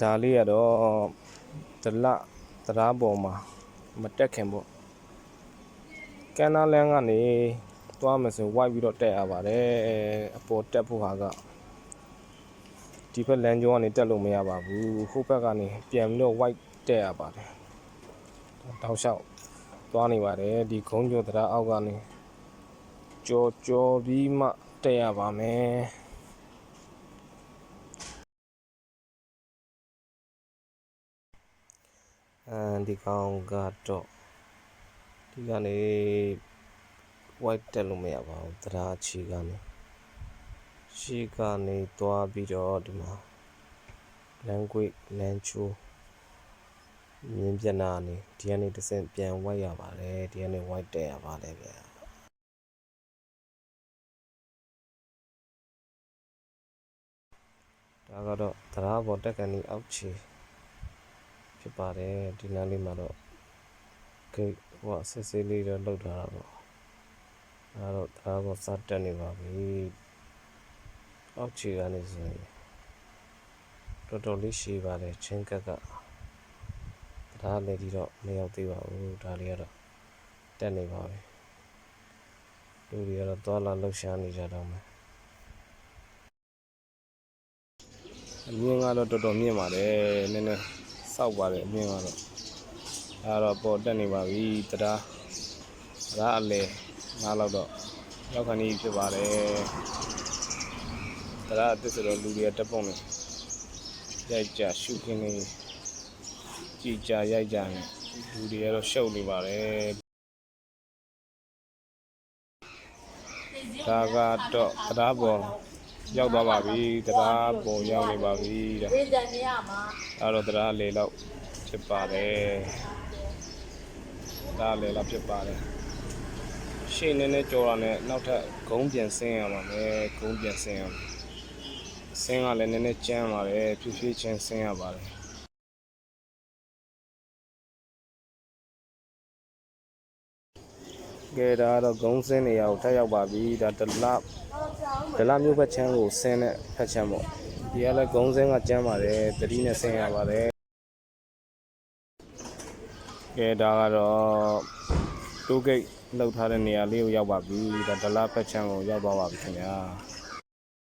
ဒါလေးကတော့ဒလတရားပေါ်မှာမတက်ခင်ပေါ့ကန်းနာလန်းကနေသွားမယ်ဆိုဝိုက်ပြီးတော့တက်ရပါတယ်အပေါ်တက်ဖို့ဟာကဒီဘက်လမ်းကျောကနေတက်လို့မရပါဘူးဟိုဘက်ကနေပြန်ပြီးတော့ဝိုက်တက်ရပါတယ်တောက်လျှောက်သွားနေပါတယ်ဒီခုံးကျော်တရားအောက်ကနေကြော်ပြီးမှတက်ရပါမယ်ဒီကောင်ကတော့ဒီကနေဝိုက်တက်လို့မရပါဘူးတရားချီကနေရှေ့ကနေသွားပြီးတော့ဒီမှာလမ်းကွေ့လမ်းချိုးမြင်းပြနာနေဒီကနေတစ်ဆင့်ပြန်ဝိုက်ရပါတယ်ဒီကနေဝိုက်တက်ရပါတယ်ဗျာဒါကတော့တရားပေါ်တက်ကန်ဒီအောက်ခြေဖြစ်ပါတယ်ဒီလမ်းလေးမှာတော့ဂိတ်ဟိုဆက်စေးလေးတော့လောက်ထားတာပေါ့ဒါတော့တရားပေါ်စတက်နေပါပြီအောက်ခြေကနေဆိုရင်တော်တော်လေးရှည်ပါတယ်ချင်းကက်ကဒါလည်းဒီတော့မရောက်သေးပါဘူးဒါလေးကတော့တက်နေပါပြီလူတွေကတော့သွားလာလှုပ်ရှားနေကြတော့မယ်အမြင့်ကတော့တော်တော်မြင့်ပါတယ်နည်းနည်းစောက်ပါတယ်အမြင့်ကတော့ဒါတော့ပေါ်တက်နေပါပြီတရားအလဲနားလောက်တော့ရောက်ခဏကြီးဖြစ်ပါတယ်တရားအစ်စ်ဆိုတော့လူတွေကတက်ပုံနေရိုက်ကြရှုခင်းနေကြည်ကြရိုက်ကြနေလူတွေကတော့ရှုပ်နေပါတယ်ဒါကတော့တရားပေါ်ရောက်သွားပါပြီတရားပေါ်ရောက်နေပါပြီတဲ့အဲ့တော့တရားလေလောက်ဖြစ်ပါတယ်တရားလေလောက်ဖြစ်ပါတယ်ရှေ့နည်းနည်းကြော်တာနဲ့နောက်ထပ်ဂုံးပြန်ဆင်းရပါမယ်ဂုံးပြန်ဆင်းရမယ်ဆင်းကလည်းနည်းနည်းကျန်းပါတယ်ဖြည်းဖြည်းချင်းဆင်းရပါတယ်ကဲဒါကတော့ဂုံးဆင်းနေရအောင်ထပ်ရောက်ပါပြီဒါဒလမျိုးဘက်ချမ်းကိုဆင်းတဲ့ဖက်ချမ်းပေါ့ဒီကလည်းဂုံးဆင်းကကျန်းပါတယ်တတိနဲ့ဆင်းရပါတယ်ကဲဒါကတော့တိုးဂိတ်လောက်ထားတဲ့နေရာလေးကိုရောက်ပါပြီဒါဒလဖက်ချမ်းကိုရောက်သွားပါပြီခင်ဗျာ